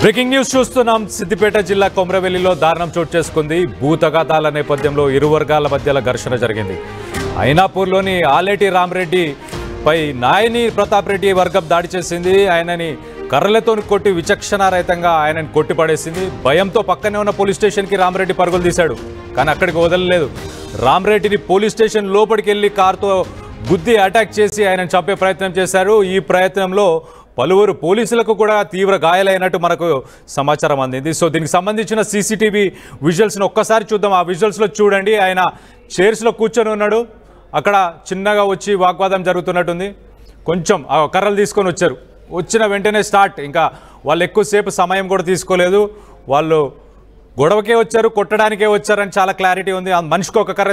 Breaking news చూస్తున్నాం. సిద్దిపేట జిల్లా కొమరవెల్లిలో దారుణం చోటు చేసుకుంది. భూతగాతాల నేపథ్యంలో ఇరు వర్గాల మధ్యలో ఘర్షణ జరిగింది. ఐనాపూర్లోని ఆలేటి రామరెడ్డి పై నాయని ప్రతాప్ రెడ్డి వర్గం దాడి చేసింది. ఆయనని కర్రలతో కొట్టి విచక్షణారహితంగా ఆయనని కొట్టిపడేసింది. భయంతో పక్కనే ఉన్న పోలీస్ స్టేషన్కి రామరెడ్డి పరుగులు తీశాడు. కానీ అక్కడికి వదలలేదు. రామరెడ్డిని పోలీస్ స్టేషన్ లోపలికి వెళ్ళి కారుతో గుద్ది అటాక్ చేసి ఆయనను చంపే ప్రయత్నం చేశారు. ఈ ప్రయత్నంలో పలువురు పోలీసులకు కూడా తీవ్ర గాయాలైనట్టు మనకు సమాచారం అందింది. సో దీనికి సంబంధించిన సీసీటీవీ విజువల్స్ను ఒక్కసారి చూద్దాం. ఆ విజువల్స్లో చూడండి, ఆయన చైర్స్లో కూర్చొని ఉన్నాడు. అక్కడ చిన్నగా వచ్చి వాగ్వాదం జరుగుతున్నట్టుంది. కొంచెం ఆ కర్రలు తీసుకొని వచ్చారు. వచ్చిన వెంటనే స్టార్ట్. ఇంకా వాళ్ళు ఎక్కువసేపు సమయం కూడా తీసుకోలేదు. వాళ్ళు గొడవకే వచ్చారు, కొట్టడానికే వచ్చారని చాలా క్లారిటీ ఉంది. మనిషికి ఒక కర్ర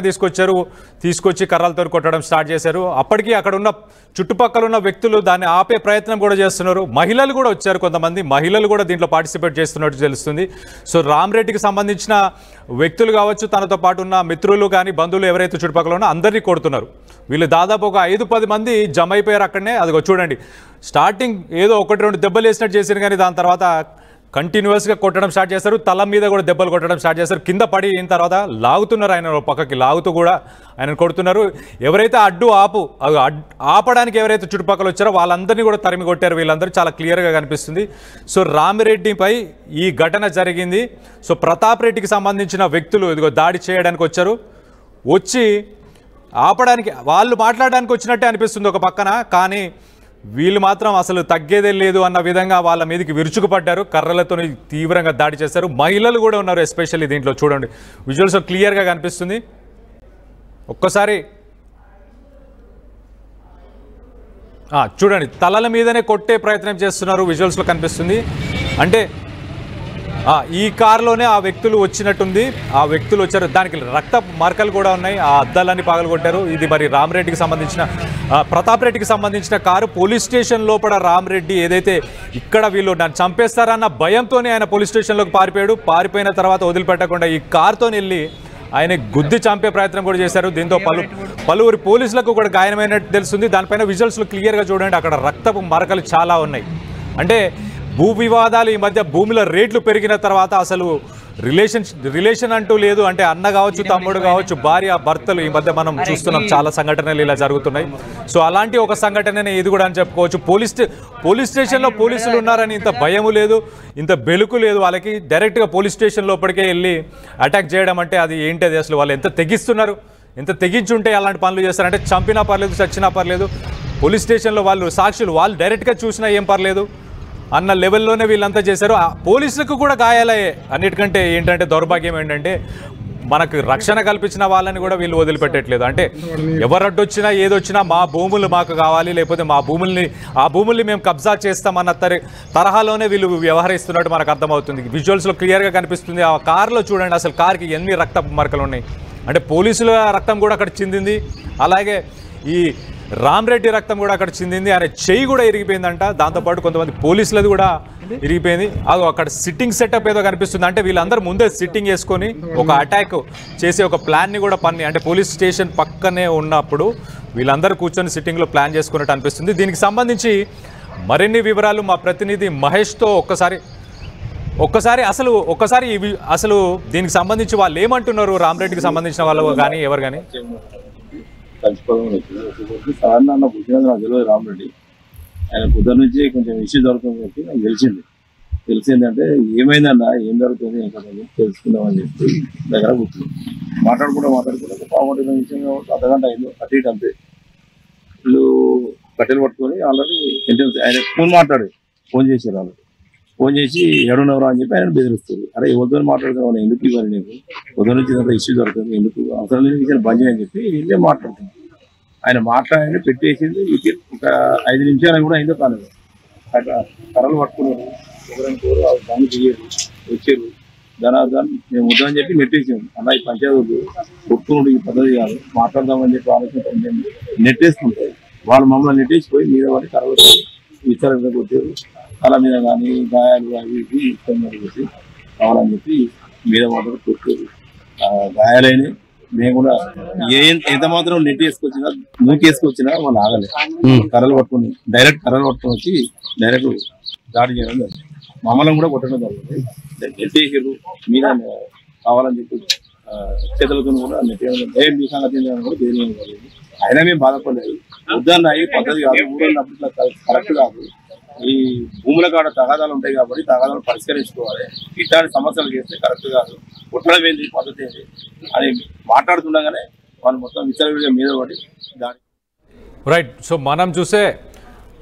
తీసుకొచ్చి కర్రలతో కొట్టడం స్టార్ట్ చేశారు. అప్పటికి అక్కడ ఉన్న చుట్టుపక్కల ఉన్న వ్యక్తులు దాన్ని ఆపే ప్రయత్నం కూడా చేస్తున్నారు. మహిళలు కూడా వచ్చారు, కొంతమంది మహిళలు కూడా దీంట్లో పార్టిసిపేట్ చేస్తున్నట్టు తెలుస్తుంది. సో రామరెడ్డికి సంబంధించిన వ్యక్తులు కావచ్చు, తనతో పాటు ఉన్న మిత్రులు కానీ బంధువులు ఎవరైతే చుట్టుపక్కల ఉన్నా అందరినీ కొడుతున్నారు. వీళ్ళు దాదాపు ఒక 5-10 మంది జమ అయిపోయారు అక్కడనే. అదిగో చూడండి, స్టార్టింగ్ ఏదో 1-2 దెబ్బలు వేసినట్టు చేశారు, కానీ దాని తర్వాత కంటిన్యూస్గా కొట్టడం స్టార్ట్ చేస్తారు. తల మీద కూడా దెబ్బలు కొట్టడం స్టార్ట్ చేస్తారు. కింద పడి అయిన తర్వాత లాగుతున్నారు, ఆయన పక్కకి లాగుతూ కూడా ఆయన కొడుతున్నారు. ఎవరైతే ఆపడానికి ఎవరైతే చుట్టుపక్కల వచ్చారో వాళ్ళందరినీ కూడా తరిమి కొట్టారు. వీళ్ళందరూ చాలా క్లియర్గా కనిపిస్తుంది. సో రామిరెడ్డిపై ఈ ఘటన జరిగింది. సో ప్రతాప్ రెడ్డికి సంబంధించిన వ్యక్తులు ఇదిగో దాడి చేయడానికి వచ్చారు. వచ్చి ఆపడానికి వాళ్ళు మాట్లాడడానికి వచ్చినట్టే అనిపిస్తుంది ఒక పక్కన, కానీ వీళ్ళు మాత్రం అసలు తగ్గేదే లేదు అన్న విధంగా వాళ్ళ మీదకి విరుచుకుపడ్డారు. కర్రలతో తీవ్రంగా దాడి చేశారు. మహిళలు కూడా ఉన్నారు ఎస్పెషల్లీ దీంట్లో. చూడండి, విజువల్స్ క్లియర్గా కనిపిస్తుంది. ఒక్కసారి చూడండి, తలల మీదనే కొట్టే ప్రయత్నం చేస్తున్నారు. విజువల్స్లో కనిపిస్తుంది. అంటే ఈ కారులోనే ఆ వ్యక్తులు వచ్చినట్టుంది. ఆ వ్యక్తులు వచ్చారు, దానికి రక్త మార్కలు కూడా ఉన్నాయి. ఆ అద్దాలన్నీ పగలగొట్టారు. ఇది మరి రామరెడ్డికి సంబంధించిన ప్రతాప్ రెడ్డికి సంబంధించిన కారు. పోలీస్ స్టేషన్ లోపల రామరెడ్డి ఏదైతే ఇక్కడ వీళ్ళు నన్ను చంపేస్తారన్న భయంతోనే ఆయన పోలీస్ స్టేషన్లోకి పారిపోయాడు. పారిపోయిన తర్వాత వదిలిపెట్టకుండా ఈ కారుతో వెళ్ళి ఆయన గుద్ది చంపే ప్రయత్నం కూడా చేశారు. దీంతో పలువురు పోలీసులకు కూడా గాయమైనట్టు తెలుస్తుంది. దానిపైన విజువల్స్లో క్లియర్గా చూడండి, అక్కడ రక్తపు మరకలు చాలా ఉన్నాయి. అంటే భూ వివాదాలు, ఈ మధ్య భూముల రేట్లు పెరిగిన తర్వాత అసలు రిలేషన్ అంటూ లేదు. అంటే అన్న కావచ్చు, తమ్ముడు కావచ్చు, భార్య భర్తలు, ఈ మధ్య మనం చూస్తున్నాం చాలా సంఘటనలు ఇలా జరుగుతున్నాయి. సో అలాంటి ఒక సంఘటననే ఇది కూడా అని చెప్పుకోవచ్చు. పోలీస్ స్టేషన్లో పోలీసులు ఉన్నారని ఇంత భయము లేదు, ఇంత బెలుకు లేదు వాళ్ళకి. డైరెక్ట్గా పోలీస్ స్టేషన్ లోపలికే వెళ్ళి అటాక్ చేయడం అంటే అది ఏంటది? అసలు వాళ్ళు ఎంత తెగిస్తున్నారు, ఎంత తెగించుంటే అలాంటి పనులు చేస్తారంటే చంపినా పర్లేదు, చచ్చినా పర్లేదు, పోలీస్ స్టేషన్లో సాక్షులు వాళ్ళు డైరెక్ట్గా చూసినా ఏం పర్లేదు అన్న లెవెల్లోనే వీళ్ళంతా చేశారు. పోలీసులకు కూడా గాయాలయ్యాయి. అన్నిటికంటే ఏంటంటే దౌర్భాగ్యం ఏంటంటే మనకు రక్షణ కల్పించిన వాళ్ళని కూడా వీళ్ళు వదిలిపెట్టట్లేదు. అంటే ఎవరు అడ్డొచ్చినా ఏదొచ్చినా మా భూములు మాకు కావాలి, లేకపోతే ఆ భూముల్ని మేము కబ్జా చేస్తామన్న తరహాలోనే వీళ్ళు వ్యవహరిస్తున్నట్టు మనకు అర్థమవుతుంది. విజువల్స్లో క్లియర్గా కనిపిస్తుంది. ఆ కారులో చూడండి, అసలు కారుకి ఎన్ని రక్తపు మరకలు ఉన్నాయి. అంటే పోలీసుల రక్తం కూడా అక్కడ చిందింది. అలాగే ఈ రామరెడ్డి రక్తం కూడా అక్కడ చిందింది. ఆయన చెయ్యి కూడా ఇరిగిపోయిందంట. దాంతోపాటు కొంతమంది పోలీసులది కూడా ఇరిగిపోయింది. అక్కడ సిట్టింగ్ సెటప్ ఏదో కనిపిస్తుంది. అంటే వీళ్ళందరూ ముందే సిట్టింగ్ వేసుకొని ఒక అటాక్ చేసే ఒక ప్లాన్ని కూడా అంటే పోలీస్ స్టేషన్ పక్కనే ఉన్నప్పుడు వీళ్ళందరూ కూర్చొని సిట్టింగ్లో ప్లాన్ చేసుకున్నట్టు అనిపిస్తుంది. దీనికి సంబంధించి మరిన్ని వివరాలు మా ప్రతినిధి మహేష్తో ఒక్కసారి అసలు దీనికి సంబంధించి వాళ్ళు ఏమంటున్నారు, రామరెడ్డికి సంబంధించిన వాళ్ళు కానీ ఎవరు కానీ? సాధారణ అన్న పుట్టినది నాకు తెలియదు. రామరెడ్డి ఆయన పొద్దున్న నుంచి కొంచెం ఇష్యూ జరుగుతుంది చెప్పి నాకు తెలిసిందంటే ఏమైందన్న, ఏం జరుగుతుంది తెలుసుకుందామని చెప్పి దగ్గర కూర్చుంది. మాట్లాడుకుంటా పావుగంట విషయం అర్ధగంట అయింది, అటు ఇటు అంతే. వీళ్ళు కట్టెలు పట్టుకొని ఆల్రెడీ ఆయన ఫోన్ చేశారు. వాళ్ళు ఫోన్ చేసి ఎడున్నవరా అని చెప్పి ఆయన బెదిరిస్తారు. అరే ఎవరితో మాట్లాడుతున్నావు, ఎందుకు ఇవ్వాలి నీకు, పొద్దున నుంచి అంత ఇష్యూ జరుగుతుంది, ఎందుకు అవసరం లేని విషయాలు బంద్ చేయని చెప్పి వీళ్ళే మాట్లాడుతున్నాం. ఆయన మాట్లాడి పెట్టేసింది. ఒక 5 నిమిషాలు కూడా అయిందో కాలేదు. అట్లా కర్రలు పట్టుకున్నారు. ఎవరైనా దాన్ని తీయరు వచ్చారు. ధనార్దన్ మేము వద్దని చెప్పి నెట్టేసాము. అలా ఈ పంచాయతీలు కొట్టుకున్నాడు, ఈ పద్ధతి కాదు, మాట్లాడదామని చెప్పి ఆలోచన మేము నెట్టేసుకుంటాం. వాళ్ళు మమ్మల్ని నెట్టేసిపోయి మీద వాడి కర్రలు విచారణ కొట్టారు. తల మీద కానీ గాయాలు అవి ఇవి ఇష్టం చేసి కావాలని చెప్పి మీద మాత్రం కొట్టారు. గాయాలైన మేము కూడా ఎంత మాత్రం నెట్ వేసుకొచ్చినా మూకేసుకొచ్చినా వాళ్ళు ఆగలేదు. కర్రలు పట్టుకుని వచ్చి డైరెక్ట్ దాడి చేయడం జరిగింది. మమ్మల్ని కూడా కొట్టడం జరిగింది. నెట్టేసారు మీద కావాలని చెప్పి చేతులతో కూడా నెట్టేయడం మీ సంగతి కూడా తెలియడం జరిగింది. అయినా మేము బాధపడలేదు. వద్దన్నాయి పద్ధతి కాదు, ఊరన్నప్పుడు ఇట్లా కరెక్ట్ కాదు. ఈ భూముల కాడ తగాదాలు ఉంటాయి కాబట్టి తగాదాలు పరిష్కరించుకోవాలి. ఇట్లాంటి సమస్యలు చేస్తే కరెక్ట్ కాదు, కొట్టడం ఏంది పద్ధతి ఏంటి అని మాట్లాడుతుండగానే వాళ్ళు మొత్తం విచ్చలవిడిగా మీద పడి దాని రైట్. సో మనం చూసే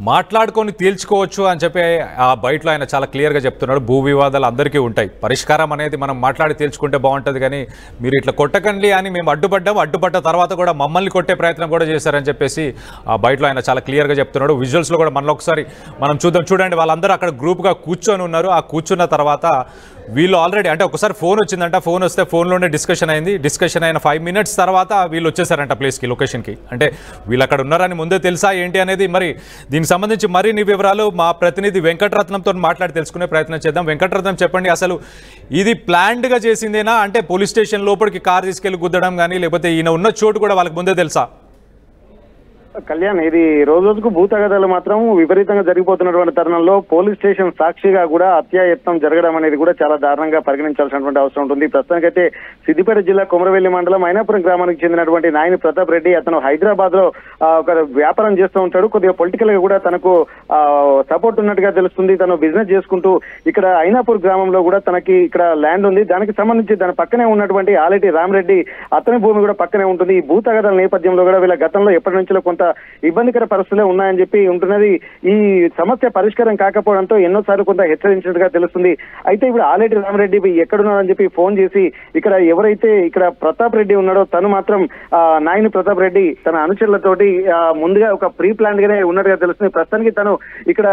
మాట్లాడుకొని తేల్చుకోవచ్చు అని చెప్పి ఆ బయటలో ఆయన చాలా క్లియర్గా చెప్తున్నాడు. భూ వివాదాలు అందరికీ ఉంటాయి, పరిష్కారం అనేది మనం మాట్లాడి తేల్చుకుంటే బాగుంటుంది, కానీ మీరు ఇట్లా కొట్టకండి అని మేము అడ్డుపడ్డ తర్వాత కూడా మమ్మల్ని కొట్టే ప్రయత్నం కూడా చేశారని చెప్పేసి ఆ బయటలో ఆయన చాలా క్లియర్గా చెప్తున్నాడు. విజువల్స్లో కూడా మనలో ఒకసారి మనం చూడండి, వాళ్ళందరూ అక్కడ గ్రూప్గా కూర్చొని ఉన్నారు. ఆ కూర్చున్న తర్వాత వీళ్ళు ఆల్రెడీ అంటే ఒకసారి ఫోన్ వచ్చిందంట, ఫోన్ వస్తే ఫోన్లోనే డిస్కషన్ అయిన 5 minutes తర్వాత వీళ్ళు వచ్చేసారంట ప్లేస్కి, లొకేషన్కి. అంటే వీళ్ళు అక్కడ ఉన్నారని ముందే తెలుసా ఏంటి అనేది. మరి దీనికి సంబంధించి మరిన్ని వివరాలు మా ప్రతినిధి వెంకటరత్నంతో మాట్లాడి తెలుసుకునే ప్రయత్నం చేద్దాం. వెంకటరత్నం, చెప్పండి, అసలు ఇది ప్లాన్డ్గా చేసిందేనా? అంటే పోలీస్ స్టేషన్ లోపలికి కార్ తీసుకెళ్లి గుద్దడం కానీ, లేకపోతే ఈయన ఉన్న చోటు కూడా వాళ్ళకి ముందే తెలుసా? కళ్యాణ్, ఇది రోజుకు భూతగదాలు మాత్రం విపరీతంగా జరిగిపోతున్నటువంటి తరుణంలో పోలీస్ స్టేషన్ సాక్షిగా కూడా హత్యాయత్నం జరగడం అనేది కూడా చాలా దారుణంగా పరిగణించాల్సినటువంటి అవసరం ఉంటుంది. ప్రస్తుతానికైతే సిద్దిపేట జిల్లా కొమరవెల్లి మండలం అయినాపురం గ్రామానికి చెందినటువంటి నాయని ప్రతాప్ రెడ్డి, అతను హైదరాబాద్ లో ఒక వ్యాపారం చేస్తూ ఉంటాడు. కొద్దిగా పొలిటికల్ గా కూడా తనకు సపోర్ట్ ఉన్నట్టుగా తెలుస్తుంది. తను బిజినెస్ చేసుకుంటూ ఇక్కడ అయినాపూర్ గ్రామంలో కూడా తనకి ఇక్కడ ల్యాండ్ ఉంది. దానికి సంబంధించి దాని పక్కనే ఉన్నటువంటి ఆలేటి రామరెడ్డి అతని భూమి కూడా పక్కనే ఉంటుంది. ఈ భూతగదాల నేపథ్యంలో కూడా వీళ్ళ గతంలో ఎప్పటి నుంచో కొంత ఇబ్బందికర పరిస్థితులే ఉన్నాయని చెప్పి ఉంటున్నది. ఈ సమస్య పరిష్కారం కాకపోవడంతో ఎన్నోసార్లు కొంత హెచ్చరించినట్టుగా తెలుస్తుంది. అయితే ఇప్పుడు ఆలేటి రామరెడ్డి ఎక్కడున్నారని చెప్పి ఫోన్ చేసి ఇక్కడ ఎవరైతే ఇక్కడ ప్రతాప్ రెడ్డి ఉన్నాడో తను మాత్రం నాయని ప్రతాప్ రెడ్డి తన అనుచరులతోటి ముందుగా ఒక ప్రీ ప్లాన్ గానే ఉన్నట్టుగా తెలుస్తుంది. ప్రస్తుతానికి తను ఇక్కడ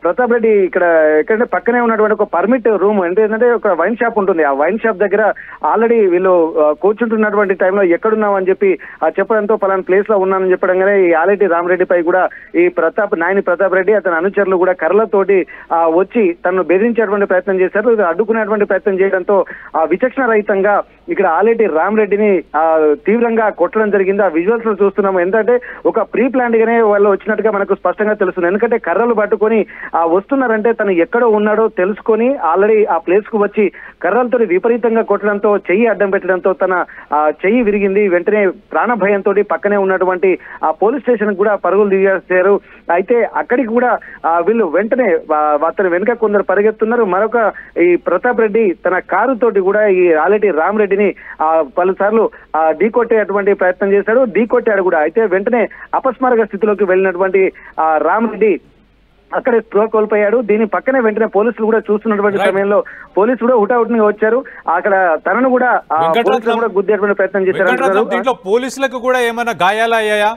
ప్రతాప్ రెడ్డి ఇక్కడ ఎక్కడంటే పక్కనే ఉన్నటువంటి ఒక పర్మిట్ రూమ్ ఏంటంటే ఒక వైన్ షాప్ ఉంటుంది. ఆ వైన్ షాప్ దగ్గర ఆల్రెడీ వీళ్ళు కూర్చుంటున్నటువంటి టైంలో ఎక్కడున్నావు అని చెప్పి చెప్పడంతో పలానా ప్లేస్ లో ఉన్నానని చెప్పడంగానే ఈ ఆలేటి రామరెడ్డిపై కూడా ఈ నాయని ప్రతాప్ రెడ్డి అతని అనుచరులు కూడా కర్రలతోటి వచ్చి తనను బెదిరించేటువంటి ప్రయత్నం చేశారు. అడ్డుకునేటువంటి ప్రయత్నం చేయడంతో విచక్షణ రహితంగా ఇక్కడ ఆలేటి రామరెడ్డిని తీవ్రంగా కొట్టడం జరిగింది. ఆ విజువల్స్ లో చూస్తున్నాము. ఎందుకంటే ఒక ప్రీ ప్లాన్ గానే వాళ్ళు వచ్చినట్టుగా మనకు స్పష్టంగా తెలుస్తుంది. ఎందుకంటే కర్రలు పట్టుకొని వస్తున్నారంటే తను ఎక్కడో ఉన్నాడో తెలుసుకొని ఆల్రెడీ ఆ ప్లేస్ కు వచ్చి కర్రలతో విపరీతంగా కొట్టడంతో చెయ్యి అడ్డం పెట్టడంతో తన చెయ్యి విరిగింది. వెంటనే ప్రాణ భయంతో పక్కనే ఉన్నటువంటి ఆ పోలీస్ స్టేషన్ కూడా పరుగులు దిగేశారు. అయితే అక్కడికి కూడా వీళ్ళు వెంటనే అతని వెనుక కొందరు పరిగెత్తున్నారు. మరొక ఈ ప్రతాప్ రెడ్డి తన కారు తోటి కూడా ఈ ఆలేటి రామరెడ్డిని పలుసార్లు ఢీకొట్టేటువంటి ప్రయత్నం చేశాడు, ఢీకొట్టాడు కూడా. అయితే వెంటనే అపస్మారక స్థితిలోకి వెళ్ళినటువంటి రామరెడ్డి అక్కడే స్పృహ కోల్పోయాడు. దీని పక్కనే వెంటనే పోలీసులు కూడా చూస్తున్నటువంటి సమయంలో పోలీసులు కూడా హుటాహుటిని వచ్చారు. అక్కడ తనను కూడా గుద్దేటువంటి ప్రయత్నం చేశారు. దీంట్లో పోలీసులకు కూడా ఏమైనా గాయాలు అయ్యాయా?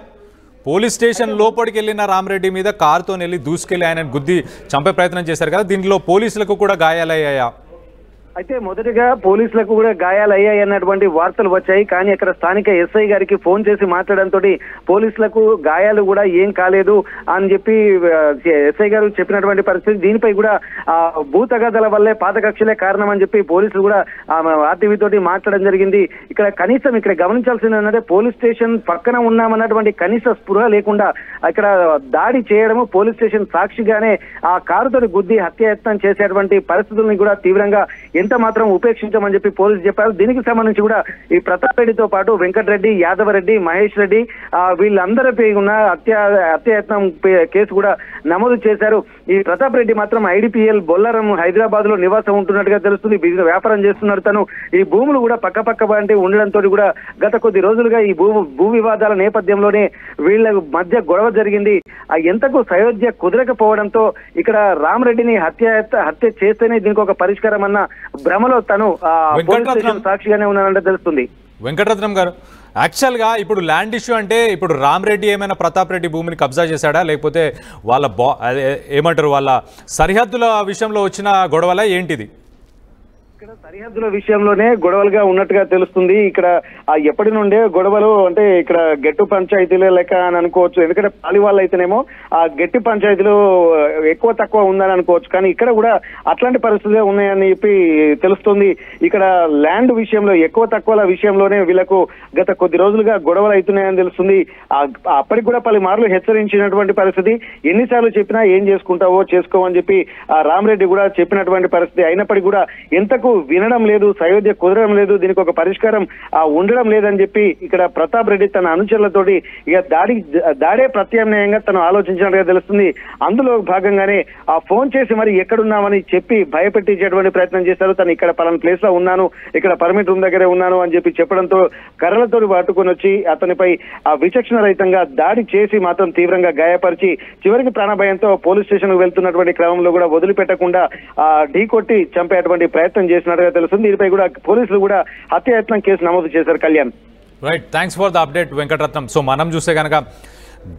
పోలీస్ స్టేషన్ లోపలికి వెళ్ళిన రామరెడ్డి మీద కారుతో వెళ్ళి దూసుకెళ్లి ఆయన గుద్ది చంపే ప్రయత్నం చేశారు కదా, దీంట్లో పోలీసులకు కూడా గాయాలు అయ్యాయా? అయితే మొదటిగా పోలీసులకు కూడా గాయాలయ్యాయి అన్నటువంటి వార్తలు వచ్చాయి. కానీ అక్కడ స్థానిక ఎస్ఐ గారికి ఫోన్ చేసి మాట్లాడడంతో పోలీసులకు గాయాలు కూడా ఏం కాలేదు అని చెప్పి ఎస్ఐ గారు చెప్పినటువంటి పరిస్థితి. దీనిపై కూడా భూతగాదాల వల్లే పాత కక్షలే కారణం అని చెప్పి పోలీసులు కూడా ఆర్టీవీ తోటి మాట్లాడడం జరిగింది. ఇక్కడ కనీసం ఇక్కడ గమనించాల్సింది ఏంటంటే పోలీస్ స్టేషన్ పక్కన ఉన్నామన్నటువంటి కనీస స్పృహ లేకుండా ఇక్కడ దాడి చేయడము, పోలీస్ స్టేషన్ సాక్షిగానే ఆ కారుతోటి గుద్ది హత్యాయత్నం చేసేటువంటి పరిస్థితుల్ని కూడా తీవ్రంగా ఎంత మాత్రం ఉపేక్షించమని చెప్పి పోలీసులు చెప్పారు. దీనికి సంబంధించి కూడా ఈ ప్రతాప్ రెడ్డితో పాటు వెంకటరెడ్డి, యాదవరెడ్డి, మహేష్ రెడ్డి వీళ్ళందరిపై ఉన్న హత్యాయత్నం కేసు కూడా నమోదు చేశారు. ఈ ప్రతాప్ రెడ్డి మాత్రం ఐడిపిఎల్ బొల్లారం హైదరాబాద్ లో నివాసం ఉంటున్నట్టుగా తెలుస్తుంది. వ్యాపారం చేస్తున్నారు తను. ఈ భూములు కూడా పక్క వంటి ఉండడంతో కూడా గత కొద్ది రోజులుగా ఈ భూ వివాదాల నేపథ్యంలోనే వీళ్ళ మధ్య గొడవ జరిగింది. ఎంతకు సయోధ్య కుదరకపోవడంతో ఇక్కడ రామరెడ్డిని హత్య చేస్తేనే దీనికి ఒక పరిష్కారం అన్న భ్రమలో తను సాక్షిగానే ఉన్నానంటే తెలుస్తుంది. వెంకటరత్నం గారు, యాక్చువల్గా ఇప్పుడు ల్యాండ్ ఇష్యూ అంటే ఇప్పుడు రామరెడ్డి ఏమైనా ప్రతాప్ రెడ్డి భూమిని కబ్జా చేశాడా, లేకపోతే వాళ్ళ ఏమంటారు వాళ్ళ సరిహద్దుల విషయంలో వచ్చిన గొడవలా ఏంటిది? ఇక్కడ సరిహద్దుల విషయంలోనే గొడవలుగా ఉన్నట్టుగా తెలుస్తుంది. ఇక్కడ ఎప్పటి నుండే గొడవలు అంటే ఇక్కడ గెట్టు పంచాయతీలే లెక్క అని అనుకోవచ్చు. ఎందుకంటే పాలి వాళ్ళు అయితేనేమో ఆ గెట్టి పంచాయతీలు ఎక్కువ తక్కువ ఉందని అనుకోవచ్చు. కానీ ఇక్కడ కూడా అట్లాంటి పరిస్థితులే ఉన్నాయని చెప్పి తెలుస్తుంది. ఇక్కడ ల్యాండ్ విషయంలో ఎక్కువ తక్కువల విషయంలోనే వీళ్ళకు గత కొద్ది రోజులుగా గొడవలు అవుతున్నాయని తెలుస్తుంది. అప్పటికి కూడా పలుమార్లు హెచ్చరించినటువంటి పరిస్థితి. ఎన్నిసార్లు చెప్పినా ఏం చేసుకుంటావో చేసుకోమని చెప్పి రామరెడ్డి కూడా చెప్పినటువంటి పరిస్థితి. అయినప్పటికీ కూడా ఎంతకు వినడం లేదు, సయోధ్య కుదరడం లేదు, దీనికి ఒక పరిష్కారం ఉండడం లేదని చెప్పి ఇక్కడ ప్రతాప్ రెడ్డి తన అనుచరులతోటి ఇక దాడే ప్రత్యామ్నాయంగా తను ఆలోచించినట్టుగా తెలుస్తుంది. అందులో భాగంగానే ఆ ఫోన్ చేసి మరి ఎక్కడున్నామని చెప్పి భయపెట్టించేటువంటి ప్రయత్నం చేశారు. తను ఇక్కడ పలానా ప్లేస్ లో ఉన్నాను, ఇక్కడ పర్మిట్ రూమ్ దగ్గరే ఉన్నాను అని చెప్పి చెప్పడంతో కర్రలతో పట్టుకొని వచ్చి అతనిపై ఆ విచక్షణ రహితంగా దాడి చేసి మాత్రం తీవ్రంగా గాయపరిచి చివరికి ప్రాణభయంతో పోలీస్ స్టేషన్ కు వెళ్తున్నటువంటి క్రమంలో కూడా వదిలిపెట్టకుండా ఢీకొట్టి చంపేటువంటి ప్రయత్నం చేసినట్టుగా తెలుస్తుంది. దీనిపై కూడా పోలీసులు కూడా హత్యాయత్నం కేసు నమోదు చేశారు. Kalyan, right, thanks for the update Venkataratnam. So మనం చూస్తే కనుక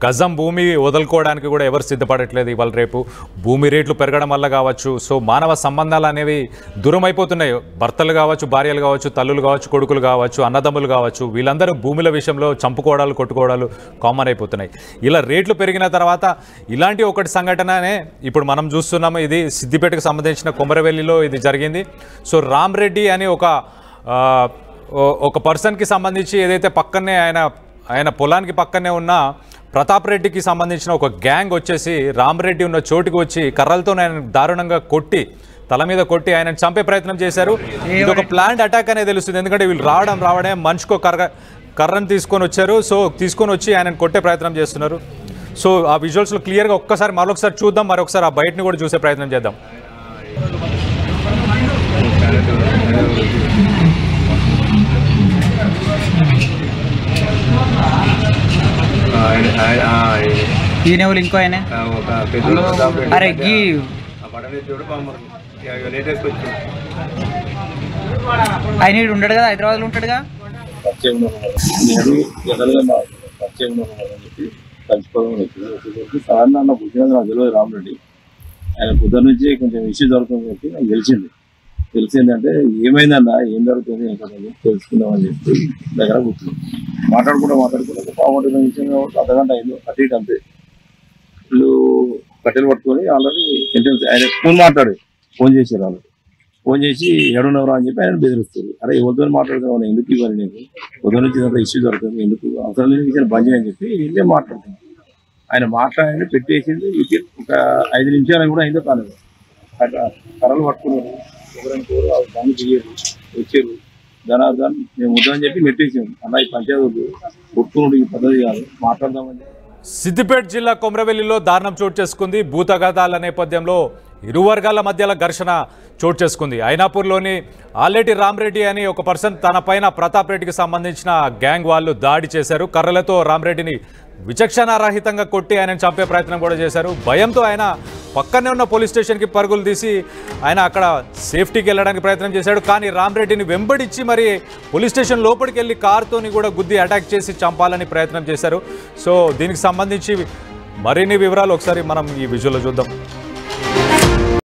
గజం భూమి వదులుకోవడానికి కూడా ఎవరు సిద్ధపడట్లేదు. ఇవాళ రేపు భూమి రేట్లు పెరగడం వల్ల కావచ్చు, సో మానవ సంబంధాలు అనేవి దూరం అయిపోతున్నాయి. భర్తలు కావచ్చు, భార్యలు కావచ్చు, తల్లులు కావచ్చు, కొడుకులు కావచ్చు, అన్నదమ్ములు కావచ్చు, వీళ్ళందరూ భూముల విషయంలో చంపుకోవడాలు, కొట్టుకోవడాలు కామన్ అయిపోతున్నాయి. ఇలా రేట్లు పెరిగిన తర్వాత ఇలాంటి ఒకటి సంఘటననే ఇప్పుడు మనం చూస్తున్నాము. ఇది సిద్దిపేటకు సంబంధించిన కొమరవెల్లిలో ఇది జరిగింది. సో రామరెడ్డి అని ఒక పర్సన్కి సంబంధించి ఏదైతే పక్కనే ఆయన పొలానికి పక్కనే ఉన్న ప్రతాప్ రెడ్డికి సంబంధించిన ఒక గ్యాంగ్ వచ్చేసి రామరెడ్డి ఉన్న చోటుకి వచ్చి కర్రలతో ఆయన దారుణంగా కొట్టి, తల మీద కొట్టి ఆయన చంపే ప్రయత్నం చేశారు. ఇది ఒక ప్లాన్డ్ అటాక్ అనేది తెలుస్తుంది. ఎందుకంటే వీళ్ళు రావడమే మనిషికో కర్రను తీసుకొని వచ్చారు. సో తీసుకొని వచ్చి ఆయనను కొట్టే ప్రయత్నం చేస్తున్నారు. సో ఆ విజువల్స్లో క్లియర్గా మరొకసారి చూద్దాం, మరొకసారి ఆ బయటని కూడా చూసే ప్రయత్నం చేద్దాం. ఈయనెవరు ఇంకో ఆయన అరే ఆయన ఉండడు కదా, హైదరాబాద్లో ఉంటాడుగా. పరిచయం చెప్పి కలిసిపోవడం సాధారణ పుట్టినది నాకు తెలియదు రామరెడ్డి. ఆయన పొద్దున్న నుంచి కొంచెం ఇష్యూ జరుగుతుందని చెప్పి నాకు తెలిసిందంటే ఏమైందన్నా ఏం జరుగుతుంది తెలుసుకుందామని చెప్పి దగ్గర కూర్చున్నాం. మాట్లాడుకుంటా పావుగంట విషయం అర్ధగంట అయింది, అటు ఇటు అంతే. వీళ్ళు కట్టెలు పట్టుకొని ఆల్రెడీ ఆయన ఫోన్ చేశారు. వాళ్ళు ఫోన్ చేసి ఎడున్నవరా అని చెప్పి ఆయన బెదిరిస్తారు. అరే ఎవరితో మాట్లాడుతున్నావు, ఎందుకు ఇవ్వాలి నీకు, పొద్దున నుంచి ఇదంతా ఇష్యూ జరుగుతుంది, ఎందుకు అవసరం లేని విషయాన్ని బంద్ చేయని చెప్పి ఇదే మాట్లాడుతున్నాను. ఆయన మాట్లాడి పెట్టేసింది. ఒక 5 నిమిషాలు కూడా అయిందో కాలేదు. కర్రలు పట్టుకున్నారు, దాన్ని తీయరు వచ్చారు. జనార్దన్ మేము వద్దని చెప్పి నెట్టేసాము. అన్న ఈ పంచాయతీ కొట్టుకుని ఈ పద్ధతి కాదు, మాట్లాడదామని. సిద్దిపేట జిల్లా కొమరవెల్లిలో దారుణం చోటు చేసుకుంది. భూతగాదాల నేపథ్యంలో ఇరు వర్గాల మధ్యల ఘర్షణ చోటు చేసుకుంది. ఐనాపూర్లోని ఆలేటి రామరెడ్డి అని ఒక పర్సన్ తన పైన ప్రతాప్ రెడ్డికి సంబంధించిన గ్యాంగ్ వాళ్ళు దాడి చేశారు. కర్రలతో రామరెడ్డిని విచక్షణారహితంగా కొట్టి ఆయన చంపే ప్రయత్నం కూడా చేశారు. భయంతో ఆయన పక్కనే ఉన్న పోలీస్ స్టేషన్కి పరుగులు తీసి ఆయన అక్కడ సేఫ్టీకి వెళ్ళడానికి ప్రయత్నం చేశాడు. కానీ రామరెడ్డిని వెంబడించి మరి పోలీస్ స్టేషన్ లోపలికి వెళ్ళి కారుతోని కూడా గుద్ది అటాక్ చేసి చంపాలని ప్రయత్నం చేశారు. సో దీనికి సంబంధించి మరిన్ని వివరాలు ఒకసారి మనం ఈ విజువల్లో చూద్దాం.